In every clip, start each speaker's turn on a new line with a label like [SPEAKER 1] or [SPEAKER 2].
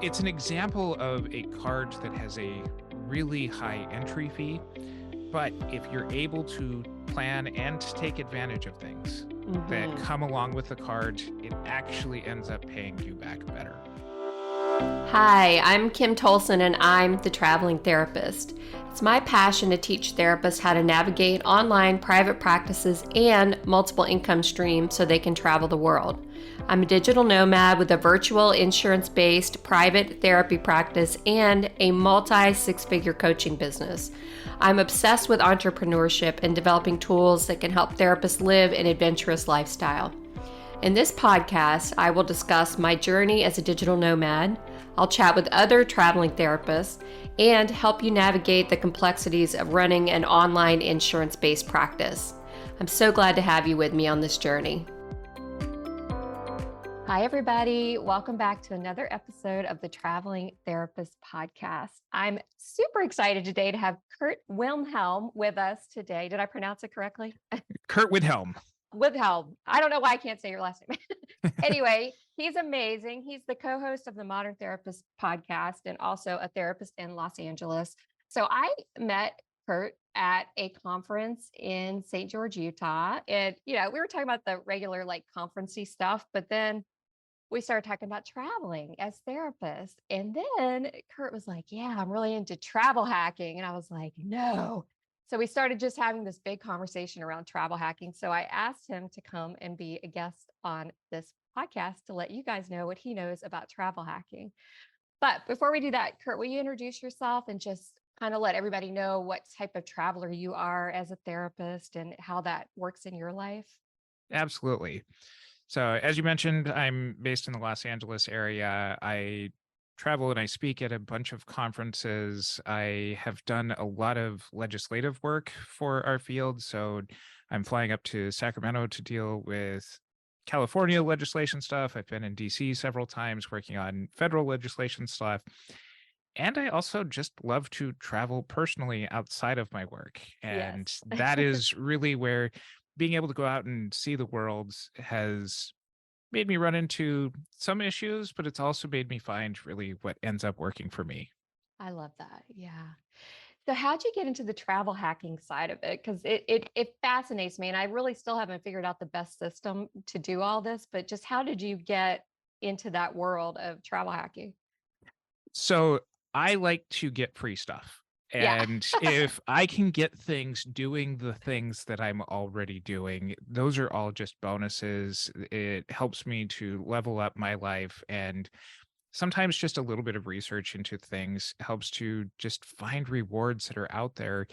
[SPEAKER 1] It's an example of a card that has a really high entry fee, but if you're able to plan and take advantage of things that
[SPEAKER 2] Hmm.
[SPEAKER 1] come along with the card, it actually ends up paying you back better.
[SPEAKER 2] Hi, I'm Kim Tolson and I'm the traveling therapist. It's my passion to teach therapists how to navigate online private practices and multiple income streams so they can travel the world. I'm a digital nomad with a virtual insurance based private therapy practice and a multi six-figure coaching business. I'm obsessed with entrepreneurship and developing tools that can help therapists live an adventurous lifestyle. In this podcast, I will discuss my journey as a digital nomad. I'll chat with other traveling therapists and help you navigate the complexities of running an online insurance-based practice. I'm so glad to have you with me on this journey. Hi, everybody. Welcome back to another episode of the Traveling Therapist Podcast. I'm super excited today to have Curt Widhalm with us today. Did I pronounce it correctly?
[SPEAKER 1] Curt Widhalm.
[SPEAKER 2] Widhalm. I don't know why I can't say your last name. Anyway, he's amazing. He's the co-host of the Modern Therapist podcast and also a therapist in Los Angeles. So I met Curt at a conference in St. George, Utah. And, we were talking about the regular like conferencey stuff, but then we started talking about traveling as therapists. And then Curt was like, yeah, I'm really into travel hacking. And I was like, no. So we started just having this big conversation around travel hacking. So I asked him to come and be a guest on this podcast to let you guys know what he knows about travel hacking. But before we do that, Curt, will you introduce yourself and just kind of let everybody know what type of traveler you are as a therapist and how that works in your life?
[SPEAKER 1] Absolutely. So, as you mentioned, I'm based in the Los Angeles area. I travel and I speak at a bunch of conferences. I have done a lot of legislative work for our field. So, I'm flying up to Sacramento to deal with California legislation stuff. I've been in DC several times working on federal legislation stuff. And I also just love to travel personally outside of my work.
[SPEAKER 2] Yes.
[SPEAKER 1] And that is really where being able to go out and see the world has made me run into some issues, but it's also made me find really what ends up working for me.
[SPEAKER 2] I love that. Yeah. So how'd you get into the travel hacking side of it? Because it fascinates me, and I really still haven't figured out the best system to do all this. But just how did you get into that world of travel hacking?
[SPEAKER 1] So I like to get free stuff.
[SPEAKER 2] Yeah.
[SPEAKER 1] And if I can get things doing the things that I'm already doing, those are all just bonuses. It helps me to level up my life. And sometimes just a little bit of research into things helps to just find rewards that are out there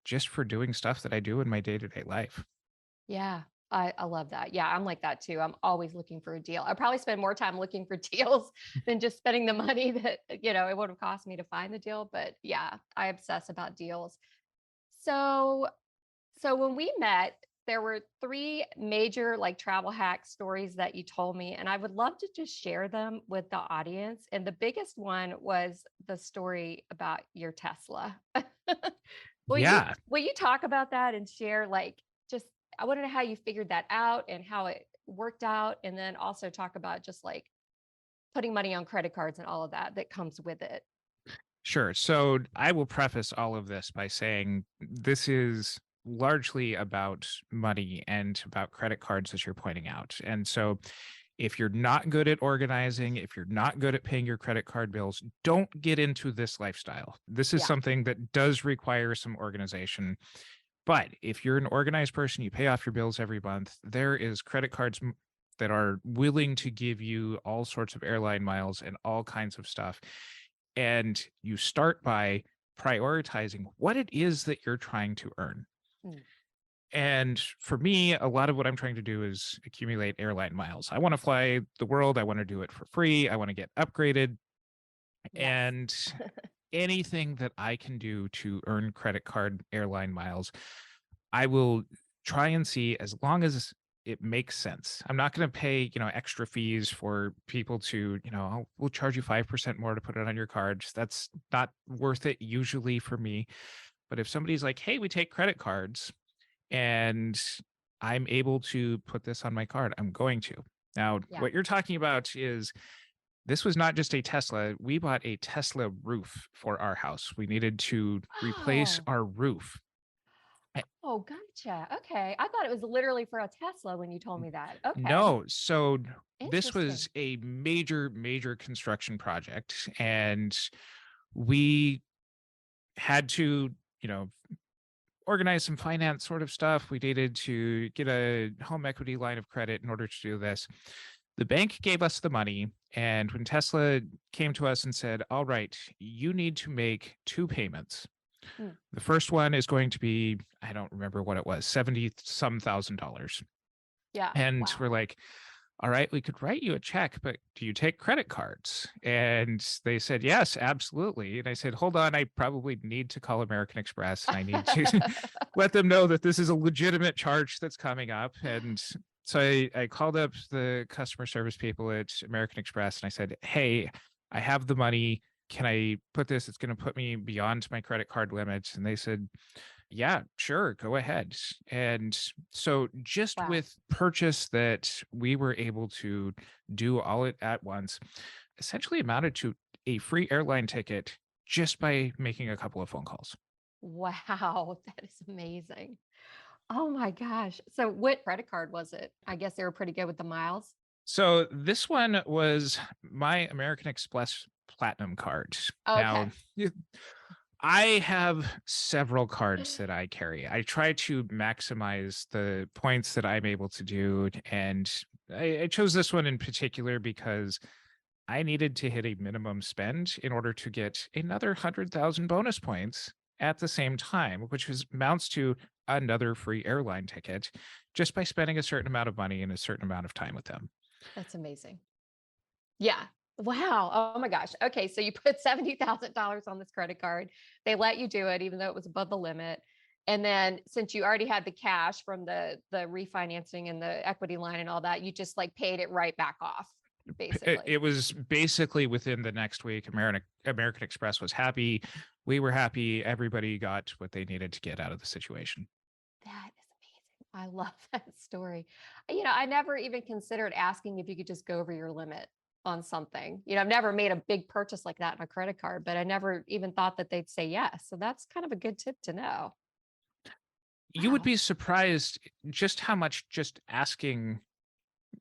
[SPEAKER 1] just for doing stuff that I do in my day to day life.
[SPEAKER 2] Yeah. I love that. Yeah, I'm like that too. I'm always looking for a deal. I probably spend more time looking for deals than just spending the money that, it would have cost me to find the deal. But yeah, I obsess about deals. So So when we met, there were three major like travel hack stories that you told me, and I would love to just share them with the audience. And the biggest one was the story about your Tesla. will you
[SPEAKER 1] Yeah.
[SPEAKER 2] will you talk about that and share like just I want to know how you figured that out and how it worked out, and then also talk about just like putting money on credit cards and all of that that comes with it.
[SPEAKER 1] Sure. So I will preface all of this by saying this is largely about money and about credit cards, as you're pointing out. And so if you're not good at organizing, if you're not good at paying your credit card bills, don't get into this lifestyle. This is
[SPEAKER 2] Yeah.
[SPEAKER 1] something that does require some organization. But if you're an organized person, you pay off your bills every month, there is credit cards that are willing to give you all sorts of airline miles and all kinds of stuff. And you start by prioritizing what it is that you're trying to earn.
[SPEAKER 2] Mm.
[SPEAKER 1] And for me, a lot of what I'm trying to do is accumulate airline miles. I want to fly the world. I want to do it for free. I want to get upgraded.
[SPEAKER 2] Yes.
[SPEAKER 1] And anything that I can do to earn credit card airline miles, I will try and see as long as it makes sense. I'm not going to pay, extra fees for people to, "Oh, we'll charge you 5% more to put it on your card." That's not worth it usually for me. But if somebody's like, "Hey, we take credit cards and I'm able to put this on my card," I'm going to. Now,
[SPEAKER 2] Yeah.
[SPEAKER 1] what you're talking about is This was not just a Tesla. We bought a Tesla roof for our house. We needed to replace
[SPEAKER 2] Oh,
[SPEAKER 1] our roof. Eh,
[SPEAKER 2] oh, gotcha. Okay. I thought it was literally for a Tesla when you told me that. Okay.
[SPEAKER 1] No, so this was
[SPEAKER 2] Interesting.
[SPEAKER 1] a major, major construction project, and we had to, you know, organize some finance sort of stuff. We needed to get a home equity line of credit in order to do this. The bank gave us the money. And when Tesla came to us and said, all right, you need to make two payments.
[SPEAKER 2] Mm,
[SPEAKER 1] The first one is going to be, I don't remember what it was, 70 some thousand dollars.
[SPEAKER 2] yeah.
[SPEAKER 1] And
[SPEAKER 2] Wow.
[SPEAKER 1] we're like, all right, we could write you a check, but do you take credit cards? And they said, yes, absolutely. And I said, hold on, I probably need to call American Express and I need to let them know that this is a legitimate charge that's coming up. And so I called up the customer service people at American Express and I said, hey, I have the money. Can I put this? It's going to put me beyond my credit card limits. And they said, yeah, sure, go ahead. And so just
[SPEAKER 2] Wow.
[SPEAKER 1] with purchase that we were able to do all it at once essentially amounted to a free airline ticket just by making a couple of phone calls.
[SPEAKER 2] Wow. That is amazing. Oh my gosh. So what credit card was it? I guess they were pretty good with the miles.
[SPEAKER 1] So this one was my American Express Platinum card. Now,
[SPEAKER 2] Okay.
[SPEAKER 1] I have several cards that I carry. I try to maximize the points that I'm able to do. And I chose this one in particular because I needed to hit a minimum spend in order to get another 100,000 bonus points at the same time, which amounts to another free airline ticket just by spending a certain amount of money and a certain amount of time with them.
[SPEAKER 2] That's amazing. Yeah. Wow. Oh my gosh. Okay. So you put $70,000 on this credit card. They let you do it, even though it was above the limit. And then since you already had the cash from the refinancing and the equity line and all that, you just like paid it right back off, basically.
[SPEAKER 1] It was basically within the next week. American Express was happy. We were happy. Everybody got what they needed to get out of the situation.
[SPEAKER 2] That is amazing. I love that story. I never even considered asking if you could just go over your limit on something. I've never made a big purchase like that on a credit card, but I never even thought that they'd say yes. So that's kind of a good tip to know.
[SPEAKER 1] You would
[SPEAKER 2] Wow.
[SPEAKER 1] be surprised just how much just asking.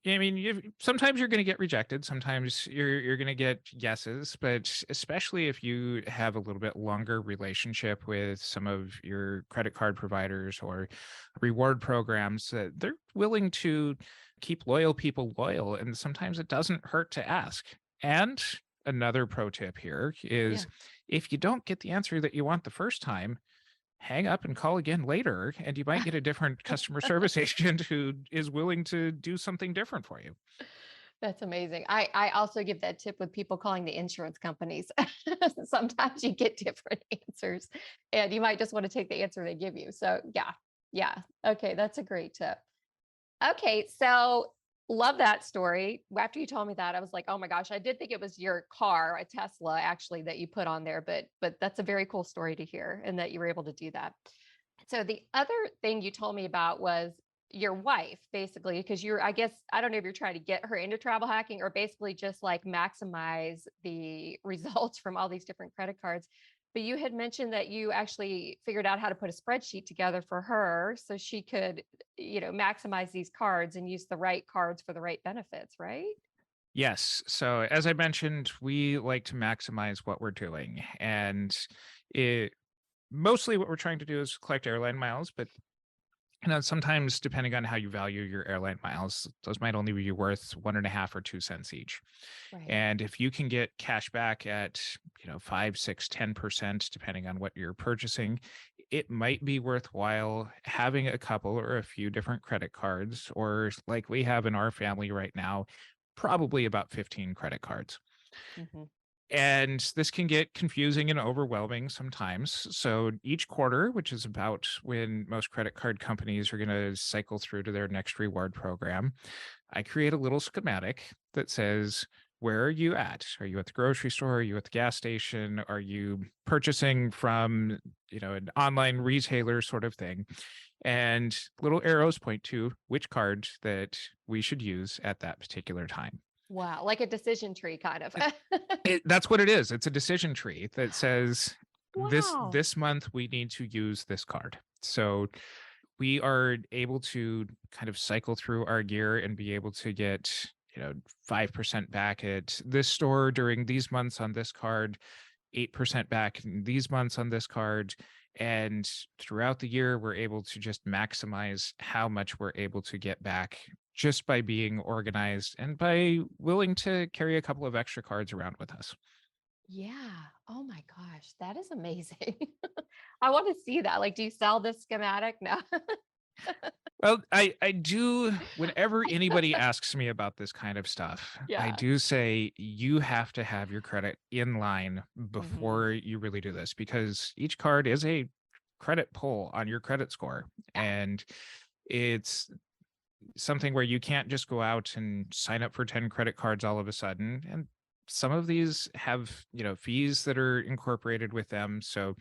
[SPEAKER 1] I mean, sometimes you're going to get rejected. Sometimes you're going to get yeses, but especially if you have a little bit longer relationship with some of your credit card providers or reward programs, they're willing to keep loyal people loyal, and sometimes it doesn't hurt to ask. And another pro tip here
[SPEAKER 2] Yeah.
[SPEAKER 1] is if you don't get the answer that you want the first time, hang up and call again later, and you might get a different customer service agent who is willing to do something different for you.
[SPEAKER 2] That's amazing. I also give that tip with people calling the insurance companies. Sometimes you get different answers and you might just want to take the answer they give you. So, yeah. Yeah. Okay, that's a great tip. Okay, so love that story. After you told me that, I was like, "Oh my gosh, I did think it was your car, a Tesla actually that you put on there, but that's a very cool story to hear and that you were able to do that." So the other thing you told me about was your wife, basically, because I guess, I don't know if you're trying to get her into travel hacking or basically just like maximize the results from all these different credit cards. But you had mentioned that you actually figured out how to put a spreadsheet together for her so she could, maximize these cards and use the right cards for the right benefits, right?
[SPEAKER 1] Yes. So, as I mentioned, we like to maximize what we're doing. And it mostly what we're trying to do is collect airline miles, but sometimes depending on how you value your airline miles, those might only be worth 1.5 or 2 cents each.
[SPEAKER 2] Right.
[SPEAKER 1] And if you can get cash back at, 5, 6, 10%, depending on what you're purchasing, it might be worthwhile having a couple or a few different credit cards, or like we have in our family right now, probably about 15 credit cards.
[SPEAKER 2] Hmm.
[SPEAKER 1] And this can get confusing and overwhelming sometimes. So each quarter, which is about when most credit card companies are going to cycle through to their next reward program, I create a little schematic that says, where are you at? Are you at the grocery store? Are you at the gas station? Are you purchasing from, an online retailer sort of thing? And little arrows point to which card that we should use at that particular time.
[SPEAKER 2] Wow. Like a decision tree kind of.
[SPEAKER 1] That's what it is. It's a decision tree that says
[SPEAKER 2] Wow.
[SPEAKER 1] this month we need to use this card. So we are able to kind of cycle through our gear and be able to get, 5% back at this store during these months on this card, 8% back in these months on this card. And throughout the year, we're able to just maximize how much we're able to get back just by being organized and by willing to carry a couple of extra cards around with us.
[SPEAKER 2] Yeah. Oh my gosh. That is amazing. I want to see that. Like, do you sell this schematic? No.
[SPEAKER 1] Well, I do, whenever anybody asks me about this kind of stuff, I
[SPEAKER 2] Yeah.
[SPEAKER 1] do say you have to have your credit in line
[SPEAKER 2] Mhm.
[SPEAKER 1] before you really do this, because each card is a credit pull on your credit score.
[SPEAKER 2] Yeah.
[SPEAKER 1] And it's something where you can't just go out and sign up for 10 credit cards all of a sudden. And some of these have, fees that are incorporated with them. So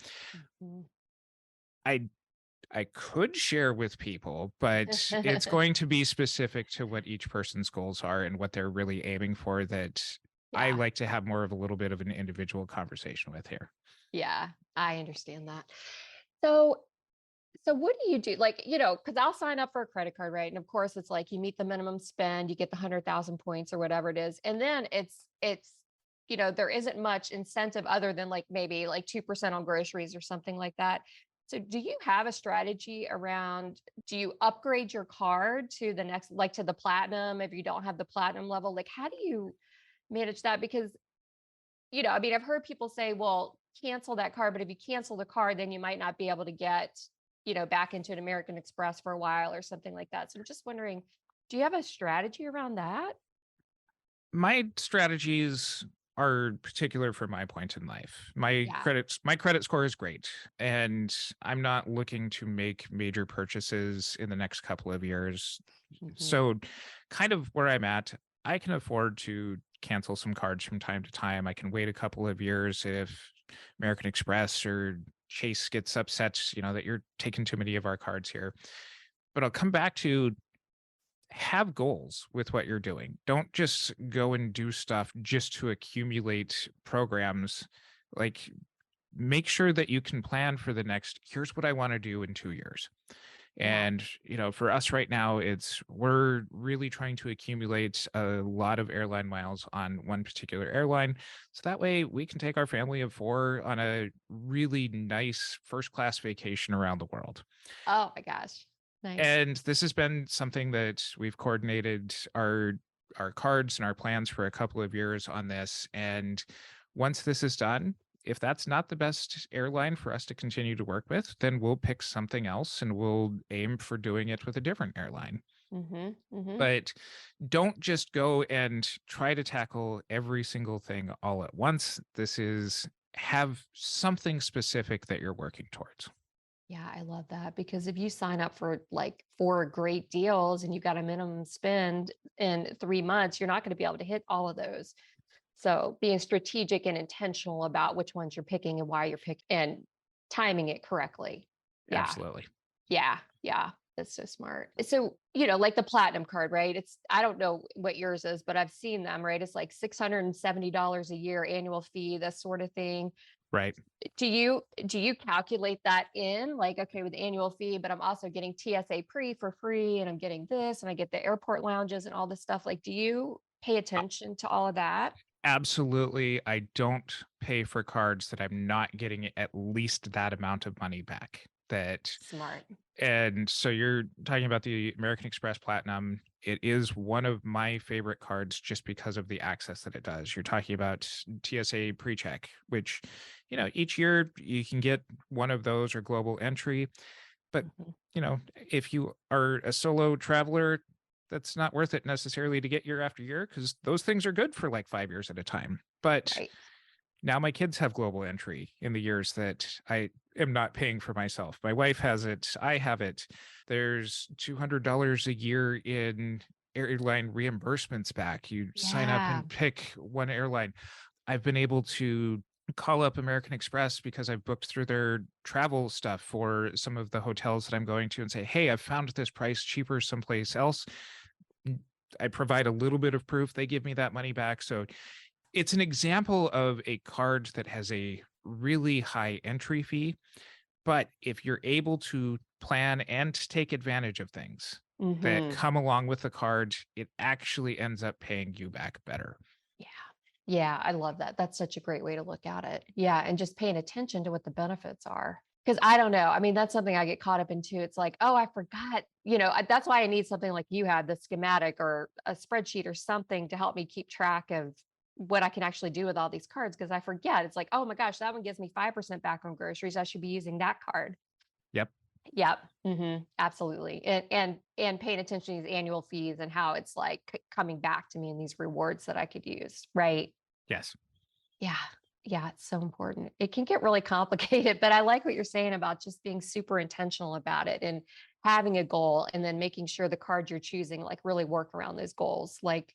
[SPEAKER 2] Mhm.
[SPEAKER 1] I I could share with people, but it's going to be specific to what each person's goals are and what they're really aiming for, that I
[SPEAKER 2] Yeah.
[SPEAKER 1] like to have more of a little bit of an individual conversation with here.
[SPEAKER 2] Yeah. I understand that. So, so what do you do? Like, because I'll sign up for a credit card, right? And of course, it's like you meet the minimum spend, you get the 100,000 points or whatever it is, and then there isn't much incentive other than like maybe like 2% on groceries or something like that. So, do you have a strategy around? Do you upgrade your card to the next, like to the platinum, if you don't have the platinum level? Like, how do you manage that? Because I mean, I've heard people say, well, cancel that card, but if you cancel the card, then you might not be able to get, back into an American Express for a while or something like that. So I'm just wondering, do you have a strategy around that?
[SPEAKER 1] My strategies are particular for my point in life.
[SPEAKER 2] Yeah.
[SPEAKER 1] My credit score is great, and I'm not looking to make major purchases in the next couple of years.
[SPEAKER 2] Hmm.
[SPEAKER 1] So kind of where I'm at, I can afford to cancel some cards from time to time. I can wait a couple of years if American Express or Chase gets upset, that you're taking too many of our cards here. But I'll come back to, have goals with what you're doing. Don't just go and do stuff just to accumulate programs. Like, make sure that you can plan for the next, here's what I want to do in 2 years.
[SPEAKER 2] Yeah.
[SPEAKER 1] And, for us right now, we're really trying to accumulate a lot of airline miles on one particular airline. So that way we can take our family of four on a really nice first class vacation around the world.
[SPEAKER 2] Oh my gosh. Nice.
[SPEAKER 1] And this has been something that we've coordinated our cards and our plans for a couple of years on this. And once this is done, if that's not the best airline for us to continue to work with, then we'll pick something else and we'll aim for doing it with a different airline.
[SPEAKER 2] Hmm. Hmm.
[SPEAKER 1] But don't just go and try to tackle every single thing all at once. Have something specific that you're working towards.
[SPEAKER 2] Yeah, I love that because if you sign up for like 4 great deals and you got a minimum spend in 3 months, you're not going to be able to hit all of those. So being strategic and intentional about which ones you're picking and why you're picking and timing it correctly. Yeah.
[SPEAKER 1] Absolutely.
[SPEAKER 2] Yeah. Yeah. That's so smart. So, like the platinum card, right? I don't know what yours is, but I've seen them, right? It's like $670 a year annual fee, this sort of thing.
[SPEAKER 1] Right.
[SPEAKER 2] Do you calculate that in like, okay, with the annual fee, but I'm also getting TSA pre for free and I'm getting this and I get the airport lounges and all this stuff. Like, do you pay attention to all of that?
[SPEAKER 1] Absolutely. I don't pay for cards that I'm not getting at least that amount of money back.
[SPEAKER 2] Smart.
[SPEAKER 1] And so you're talking about the American Express Platinum. It is one of my favorite cards just because of the access that it does. You're talking about TSA pre-check, which, each year you can get one of those or global entry. But,
[SPEAKER 2] Mhm.
[SPEAKER 1] if you are a solo traveler, that's not worth it necessarily to get year after year, because those things are good for like 5 years at a time. But
[SPEAKER 2] Right.
[SPEAKER 1] now my kids have global entry in the years that I am not paying for myself. My wife has it. I have it. There's $200 a year in airline reimbursements back. You sign up
[SPEAKER 2] Yeah.
[SPEAKER 1] and pick one airline. I've been able to call up American Express because I've booked through their travel stuff for some of the hotels that I'm going to and say, hey, I've found this price cheaper someplace else. I provide a little bit of proof they give me that money back. So it's an example of a card that has a really high entry fee. But if you're able to plan and take advantage of things that
[SPEAKER 2] Hmm.
[SPEAKER 1] come along with the card, it actually ends up paying you back better.
[SPEAKER 2] Yeah. Yeah, I love that. That's such a great way to look at it. Yeah, and just paying attention to what the benefits are. Because I don't know. I mean, that's something I get caught up into. It's like, oh, I forgot. That's why I need something like you had, the schematic or a spreadsheet or something to help me keep track of what I can actually do with all these cards. Because I forget. It's like, oh my gosh, that one gives me 5% back on groceries. I should be using that card.
[SPEAKER 1] Yep.
[SPEAKER 2] Yep. Absolutely. And paying attention to these annual fees and how it's like coming back to me in these rewards that I could use. Right.
[SPEAKER 1] Yes.
[SPEAKER 2] Yeah. Yeah. It's so important. It can get really complicated, but I like what you're saying about just being super intentional about it and having a goal and then making sure the cards you're choosing like really work around those goals. Like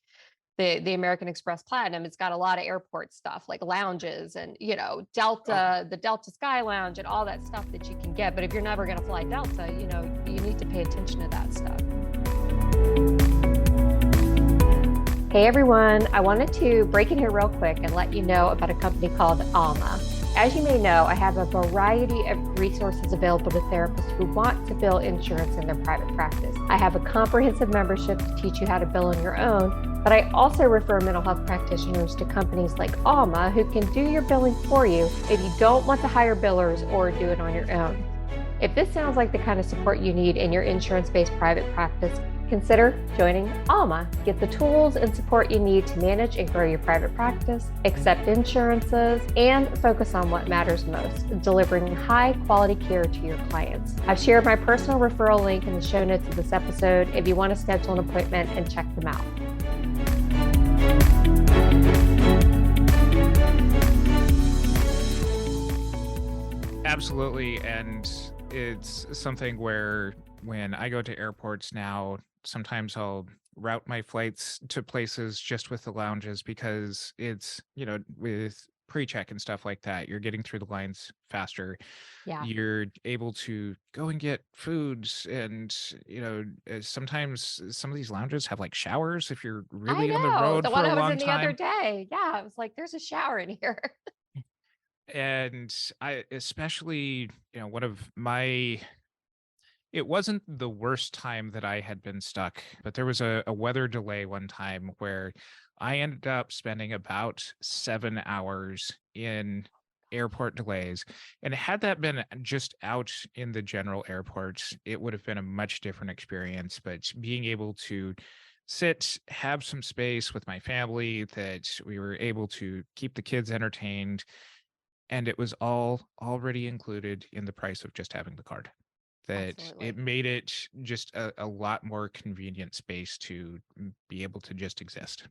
[SPEAKER 2] the American Express Platinum, it's got a lot of airport stuff like lounges and
[SPEAKER 1] Oh,
[SPEAKER 2] Delta, the Delta Sky Lounge and all that stuff that you can get. But if you're never going to fly Delta, you need to pay attention to that stuff. Hey everyone, I wanted to break in here real quick and let you know about a company called Alma. As you may know, I have a variety of resources available to therapists who want to bill insurance in their private practice. I have a comprehensive membership to teach you how to bill on your own, but I also refer mental health practitioners to companies like Alma who can do your billing for you if you don't want to hire billers or do it on your own. If this sounds like the kind of support you need in your insurance-based private practice, consider joining Alma. Get the tools and support you need to manage and grow your private practice, accept insurances, and focus on what matters most, delivering high-quality care to your clients. I've shared my personal referral link in the show notes of this episode if you want to schedule an appointment and check them out.
[SPEAKER 1] absolutely. And it's something where when I go to airports now, sometimes I'll route my flights to places just with the lounges because it's, with pre-check and stuff like that, you're getting through the lines faster.
[SPEAKER 2] Yeah.
[SPEAKER 1] You're able to go and get foods and, sometimes some of these lounges have like showers if you're
[SPEAKER 2] I
[SPEAKER 1] really on the
[SPEAKER 2] know.
[SPEAKER 1] road
[SPEAKER 2] The
[SPEAKER 1] for
[SPEAKER 2] one
[SPEAKER 1] a
[SPEAKER 2] I was
[SPEAKER 1] long
[SPEAKER 2] in the other
[SPEAKER 1] time.
[SPEAKER 2] day. Yeah, I was like, there's a shower in here.
[SPEAKER 1] And I especially, one of my it wasn't the worst time that I had been stuck, but there was a weather delay one time where I ended up spending about 7 hours in airport delays. And had that been just out in the general airports, it would have been a much different experience. But being able to sit, have some space with my family, that we were able to keep the kids entertained, and it was all already included in the price of just having the card, that it
[SPEAKER 2] Absolutely.
[SPEAKER 1] made it just a lot more convenient space to be able to just exist.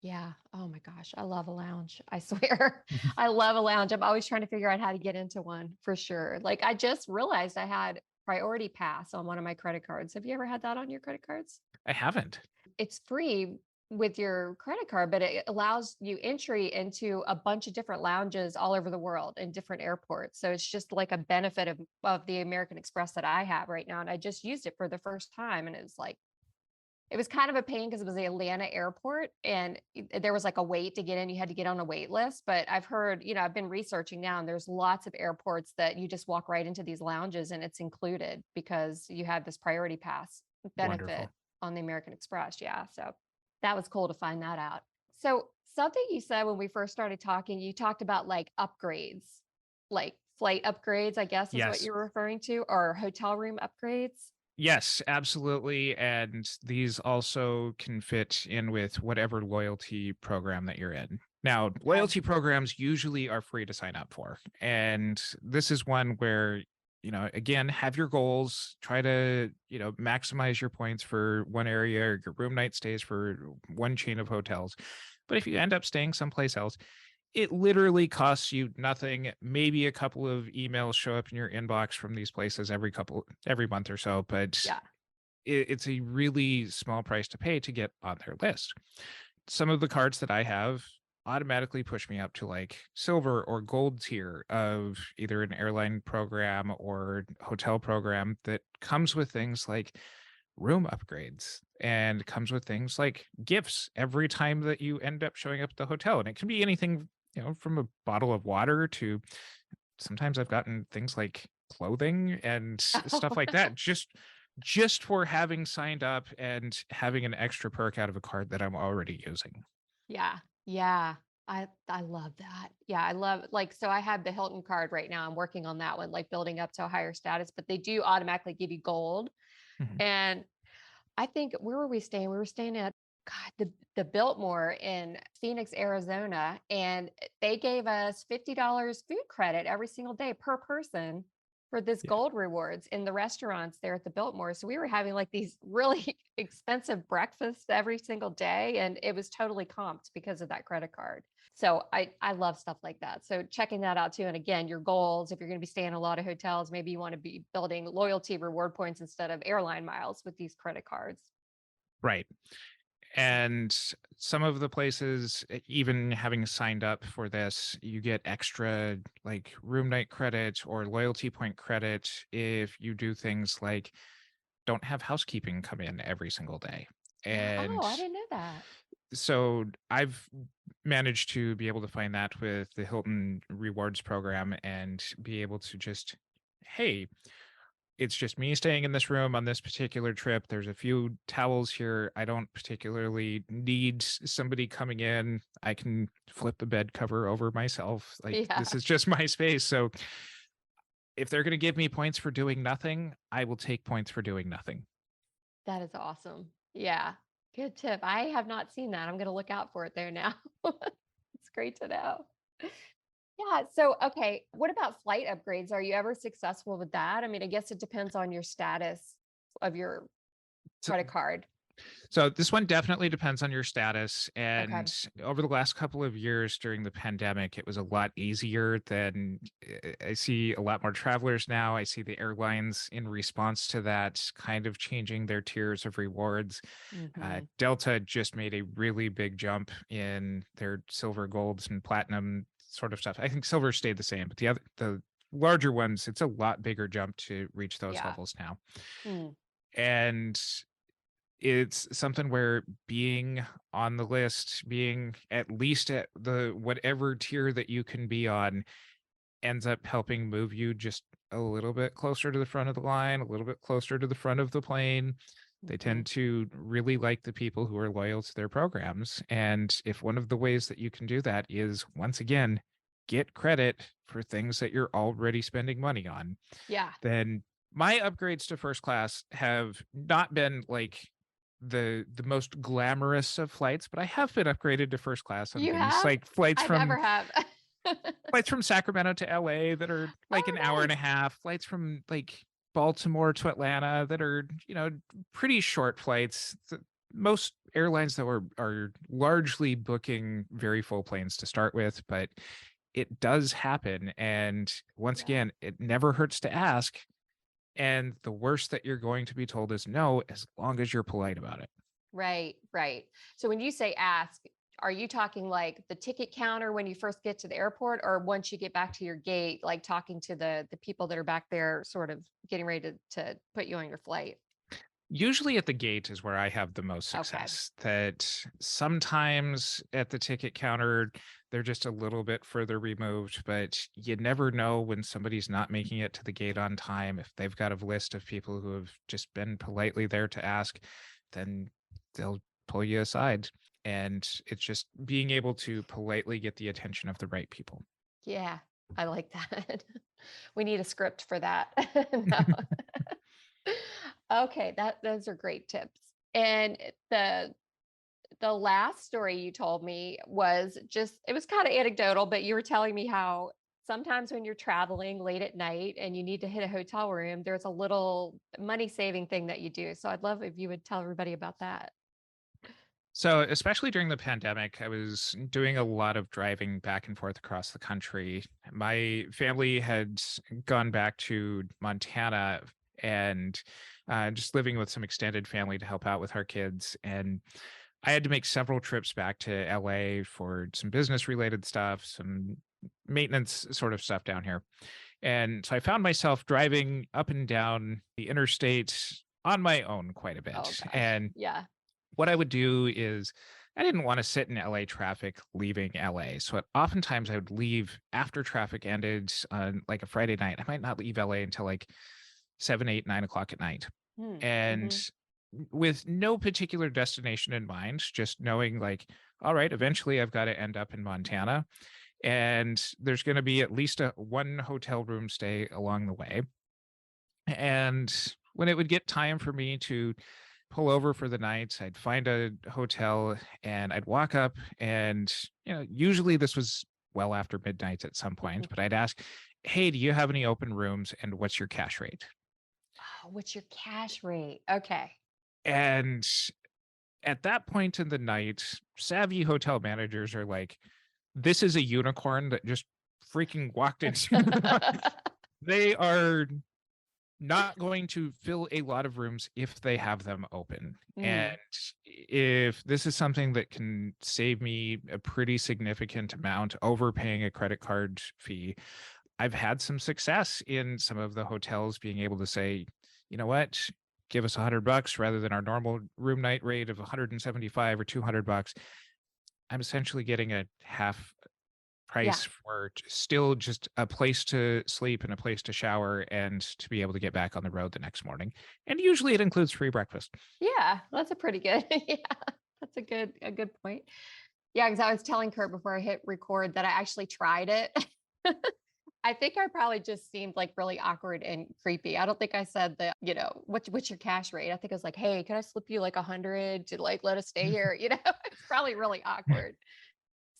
[SPEAKER 2] Yeah. Oh my gosh. I love a lounge. I swear. I love a lounge. I'm always trying to figure out how to get into one for sure. Like I just realized I had Priority Pass on one of my credit cards. Have you ever had that on your credit cards?
[SPEAKER 1] I haven't.
[SPEAKER 2] It's free with your credit card, but it allows you entry into a bunch of different lounges all over the world in different airports. So it's just like a benefit of the American Express that I have right now. And I just used it for the first time. And it was kind of a pain because it was the Atlanta airport and there was like a wait to get in. You had to get on a wait list. But I've heard, I've been researching now and there's lots of airports that you just walk right into these lounges and it's included because you have this Priority Pass benefit
[SPEAKER 1] Wonderful.
[SPEAKER 2] on the American Express. Yeah. So that was cool to find that out. So something you said when we first started talking, you talked about like upgrades, like flight upgrades, I guess is what
[SPEAKER 1] Yes.
[SPEAKER 2] you're referring to, or hotel room upgrades.
[SPEAKER 1] Yes, absolutely. And these also can fit in with whatever loyalty program that you're in. Now,
[SPEAKER 2] Okay.
[SPEAKER 1] loyalty programs usually are free to sign up for. And this is one where, again, have your goals, try to, maximize your points for one area or your room night stays for one chain of hotels. But if you end up staying someplace else, it literally costs you nothing. Maybe a couple of emails show up in your inbox from these places every month or so, but
[SPEAKER 2] Yeah.
[SPEAKER 1] it's a really small price to pay to get on their list. Some of the cards that I have automatically push me up to like silver or gold tier of either an airline program or hotel program that comes with things like room upgrades. And it comes with things like gifts every time that you end up showing up at the hotel. And it can be anything, from a bottle of water to sometimes I've gotten things like clothing and stuff like that just for having signed up and having an extra perk out of a card that I'm already using.
[SPEAKER 2] Yeah. Yeah. I love that. Yeah, I love so I have the Hilton card right now. I'm working on that one, like building up to a higher status, but they do automatically give you gold.
[SPEAKER 1] Mhm.
[SPEAKER 2] And I think where were we staying? We were staying at God, the Biltmore in Phoenix, Arizona, and they gave us $50 food credit every single day per person for this
[SPEAKER 1] Yeah.
[SPEAKER 2] gold rewards in the restaurants there at the Biltmore. So we were having like these really expensive breakfasts every single day, and it was totally comped because of that credit card. So I love stuff like that. So checking that out too. And again, your goals, if you're going to be staying in a lot of hotels, maybe you want to be building loyalty reward points instead of airline miles with these credit cards.
[SPEAKER 1] Right. And some of the places, even having signed up for this, you get extra like room night credit or loyalty point credit if you do things like don't have housekeeping come in every single day.
[SPEAKER 2] Oh,
[SPEAKER 1] And
[SPEAKER 2] I didn't know that.
[SPEAKER 1] so I've managed to be able to find that with the Hilton rewards program and be able to just, hey, it's just me staying in this room on this particular trip. There's a few towels here. I don't particularly need somebody coming in. I can flip the bed cover over myself. Like
[SPEAKER 2] Yeah,
[SPEAKER 1] this is just my space. So if they're going to give me points for doing nothing, I will take points for doing nothing.
[SPEAKER 2] that is awesome. Yeah, good tip. I have not seen that. I'm going to look out for it there now. It's great to know. Yeah. So, okay. What about flight upgrades? Are you ever successful with that? I mean, I guess it depends on your status of your
[SPEAKER 1] So,
[SPEAKER 2] credit card.
[SPEAKER 1] so this one definitely depends on your status.
[SPEAKER 2] Okay.
[SPEAKER 1] And over the last couple of years during the pandemic, it was a lot easier than I see a lot more travelers now. I see the airlines in response to that kind of changing their tiers of rewards.
[SPEAKER 2] Hmm.
[SPEAKER 1] Delta just made a really big jump in their silver, golds, and platinum sort of stuff. I think silver stayed the same, but the larger ones, it's a lot bigger jump to reach those
[SPEAKER 2] Yeah.
[SPEAKER 1] levels now.
[SPEAKER 2] Mm.
[SPEAKER 1] And it's something where being on the list, being at least at the whatever tier that you can be on, ends up helping move you just a little bit closer to the front of the line, a little bit closer to the front of the plane. They
[SPEAKER 2] Hmm.
[SPEAKER 1] tend to really like the people who are loyal to their programs. And if one of the ways that you can do that is, once again, get credit for things that you're already spending money on,
[SPEAKER 2] Yeah.
[SPEAKER 1] then my upgrades to first class have not been like the most glamorous of flights, but I have been upgraded to first class on
[SPEAKER 2] You
[SPEAKER 1] things
[SPEAKER 2] have?
[SPEAKER 1] like flights
[SPEAKER 2] I
[SPEAKER 1] from
[SPEAKER 2] never have.
[SPEAKER 1] flights from Sacramento to LA that are like an
[SPEAKER 2] Oh,
[SPEAKER 1] hour and a
[SPEAKER 2] nice.
[SPEAKER 1] half, flights from like Baltimore to Atlanta that are, pretty short flights. Most airlines though are largely booking very full planes to start with, but it does happen. And once
[SPEAKER 2] Yeah.
[SPEAKER 1] again, it never hurts to ask. And the worst that you're going to be told is no, as long as you're polite about it.
[SPEAKER 2] Right, right. So when you say ask, are you talking like the ticket counter when you first get to the airport, or once you get back to your gate, like talking to the people that are back there, sort of getting ready to put you on your flight?
[SPEAKER 1] Usually at the gate is where I have the most
[SPEAKER 2] Okay.
[SPEAKER 1] success. That sometimes at the ticket counter, they're just a little bit further removed, but you never know when somebody's not making it to the gate on time. If they've got a list of people who have just been politely there to ask, then they'll pull you aside. And it's just being able to politely get the attention of the right people.
[SPEAKER 2] Yeah, I like that. We need a script for that. No. Okay, those are great tips. And the last story you told me was just it was kind of anecdotal, but you were telling me how sometimes when you're traveling late at night and you need to hit a hotel room, there's a little money saving thing that you do. So I'd love if you would tell everybody about that.
[SPEAKER 1] So, especially during the pandemic, I was doing a lot of driving back and forth across the country. My family had gone back to Montana and just living with some extended family to help out with our kids. And I had to make several trips back to LA for some business related stuff, some maintenance sort of stuff down here. And so I found myself driving up and down the interstate on my own quite a
[SPEAKER 2] Oh
[SPEAKER 1] bit.
[SPEAKER 2] gosh.
[SPEAKER 1] And
[SPEAKER 2] Yeah.
[SPEAKER 1] what I would do is I didn't want to sit in LA traffic leaving LA. So oftentimes I would leave after traffic ended on like a Friday night. I might not leave LA until like 7, 8, 9 o'clock at night. And
[SPEAKER 2] Mm-hmm.
[SPEAKER 1] with no particular destination in mind, just knowing like, all right, eventually I've got to end up in Montana. And there's going to be at least one hotel room stay along the way. And when it would get time for me to pull over for the night, I'd find a hotel and I'd walk up and, usually this was well after midnight at some point, but I'd ask, "Hey, do you have any open rooms and what's your cash rate?"
[SPEAKER 2] Oh, what's your cash rate? Okay.
[SPEAKER 1] And at that point in the night, savvy hotel managers are like, "This is a unicorn that just freaking walked into." They are not going to fill a lot of rooms if they have them open. And
[SPEAKER 2] Mm,
[SPEAKER 1] if this is something that can save me a pretty significant amount overpaying a credit card fee, I've had some success in some of the hotels being able to say, you know what, give us $100 rather than our normal room night rate of 175 or $200. I'm essentially getting a half
[SPEAKER 2] yeah.
[SPEAKER 1] price for still just a place to sleep and a place to shower and to be able to get back on the road the next morning. And usually it includes free breakfast.
[SPEAKER 2] Yeah. That's a pretty good. Yeah. That's a good point. Yeah, because I was telling Kurt before I hit record that I actually tried it. I think I probably just seemed like really awkward and creepy. I don't think I said that, what's your cash rate? I think I was like, hey, can I slip you like 100 to like let us stay here? It's probably really awkward.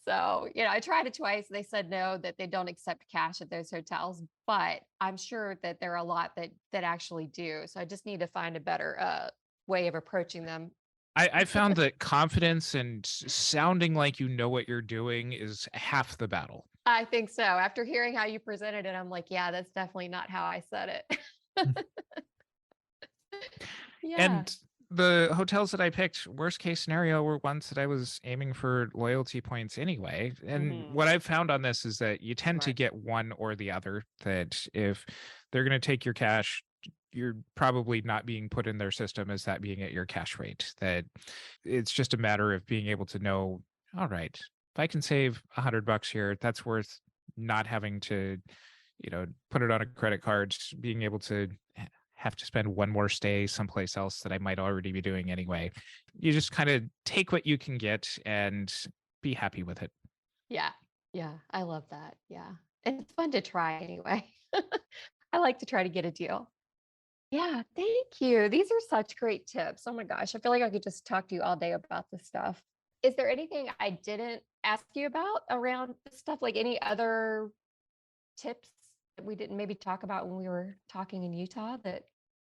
[SPEAKER 2] So, I tried it twice. They said no, that they don't accept cash at those hotels, but I'm sure that there are a lot that actually do. So I just need to find a better way of approaching them.
[SPEAKER 1] I found that confidence and sounding like you know what you're doing is half the battle.
[SPEAKER 2] I think so. After hearing how you presented it, I'm like, yeah, that's definitely not how I said it. Yeah.
[SPEAKER 1] And the hotels that I picked, worst case scenario, were ones that I was aiming for loyalty points anyway. And
[SPEAKER 2] Hmm.
[SPEAKER 1] what I've found on this is that you tend to
[SPEAKER 2] Smart.
[SPEAKER 1] get one or the other, that if they're going to take your cash, you're probably not being put in their system as that being at your cash rate. That it's just a matter of being able to know, all right, if I can save $100 here, that's worth not having to, put it on a credit card, being able to have to spend one more stay someplace else that I might already be doing anyway. You just kind of take what you can get and be happy with it.
[SPEAKER 2] Yeah. Yeah. I love that. Yeah. And it's fun to try anyway. I like to try to get a deal. Yeah. Thank you. These are such great tips. Oh my gosh. I feel like I could just talk to you all day about this stuff. Is there anything I didn't ask you about around this stuff? Like any other tips that we didn't maybe talk about when we were talking in Utah that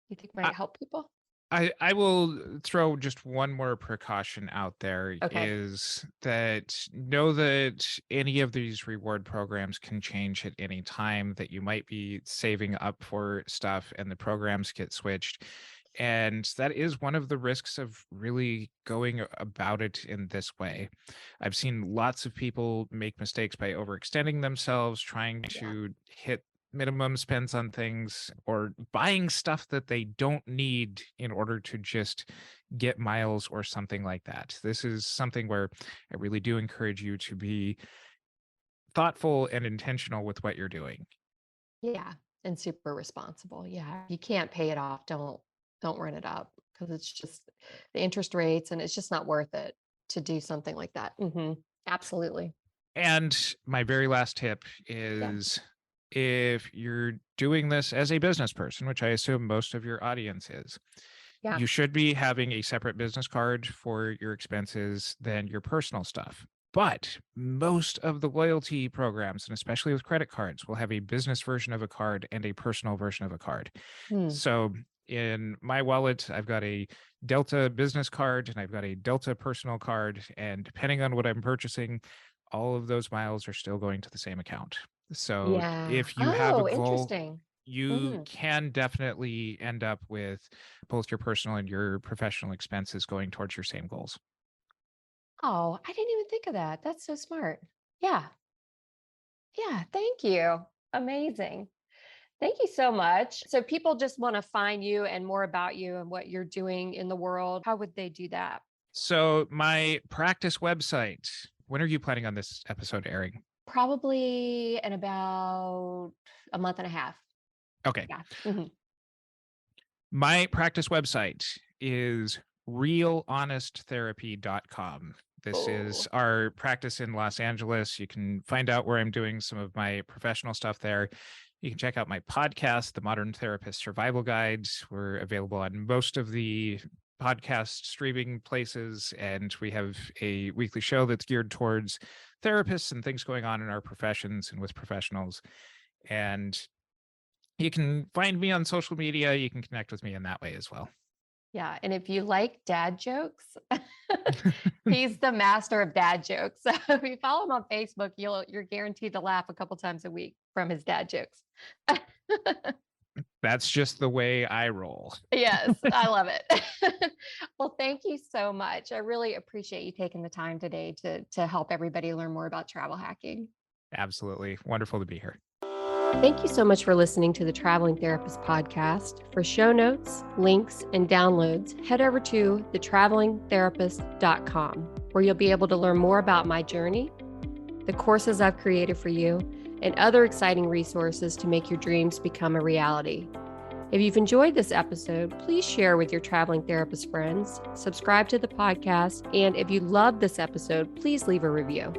[SPEAKER 2] you think
[SPEAKER 1] I,
[SPEAKER 2] might help people?
[SPEAKER 1] I will throw just one more precaution out there,
[SPEAKER 2] Okay.
[SPEAKER 1] is that know that any of these reward programs can change at any time, that you might be saving up for stuff and the programs get switched. And that is one of the risks of really going about it in this way. I've seen lots of people make mistakes by overextending themselves, trying
[SPEAKER 2] Yeah.
[SPEAKER 1] to hit minimum spends on things or buying stuff that they don't need in order to just get miles or something like that. This is something where I really do encourage you to be thoughtful and intentional with what you're doing.
[SPEAKER 2] Yeah. And super responsible. Yeah. If you can't pay it off, don't run it up because it's just the interest rates and it's just not worth it to do something like that. Absolutely.
[SPEAKER 1] And my very last tip
[SPEAKER 2] Yeah.
[SPEAKER 1] is, if you're doing this as a business person, which I assume most of your audience is,
[SPEAKER 2] Yeah.
[SPEAKER 1] you should be having a separate business card for your expenses than your personal stuff. But most of the loyalty programs, and especially with credit cards, will have a business version of a card and a personal version of a card.
[SPEAKER 2] Hmm.
[SPEAKER 1] So in my wallet, I've got a Delta business card and I've got a Delta personal card. And depending on what I'm purchasing, all of those miles are still going to the same account. So
[SPEAKER 2] Yeah.
[SPEAKER 1] if you have a
[SPEAKER 2] Oh,
[SPEAKER 1] goal,
[SPEAKER 2] interesting.
[SPEAKER 1] you
[SPEAKER 2] Hmm.
[SPEAKER 1] can definitely end up with both your personal and your professional expenses going towards your same goals.
[SPEAKER 2] Oh, I didn't even think of that. That's so smart. Yeah. Yeah. Thank you. Amazing. Thank you so much. So people just want to find you and more about you and what you're doing in the world. How would they do that?
[SPEAKER 1] So my practice website, when are you planning on this episode airing?
[SPEAKER 2] Probably in about a month and a half.
[SPEAKER 1] Okay.
[SPEAKER 2] Yeah. Mhm.
[SPEAKER 1] My practice website is realhonesttherapy.com. This is
[SPEAKER 2] Oh,
[SPEAKER 1] our practice in Los Angeles. You can find out where I'm doing some of my professional stuff there. You can check out my podcast, The Modern Therapist Survival Guides. We're available on most of the podcast streaming places, and we have a weekly show that's geared towards therapists and things going on in our professions and with professionals. And you can find me on social media. You can connect with me in that way as well.
[SPEAKER 2] yeah. And if you like dad jokes, he's the master of dad jokes. So if you follow him on Facebook, you're guaranteed to laugh a couple times a week from his dad jokes.
[SPEAKER 1] That's just the way I roll.
[SPEAKER 2] Yes, I love it. Well, thank you so much. I really appreciate you taking the time today to help everybody learn more about travel hacking.
[SPEAKER 1] Absolutely. Wonderful to be here.
[SPEAKER 2] Thank you so much for listening to the Traveling Therapist podcast. For show notes, links, and downloads, head over to thetravelingtherapist.com, where you'll be able to learn more about my journey, the courses I've created for you, and other exciting resources to make your dreams become a reality. If you've enjoyed this episode, please share with your traveling therapist friends, subscribe to the podcast, and if you love this episode, please leave a review.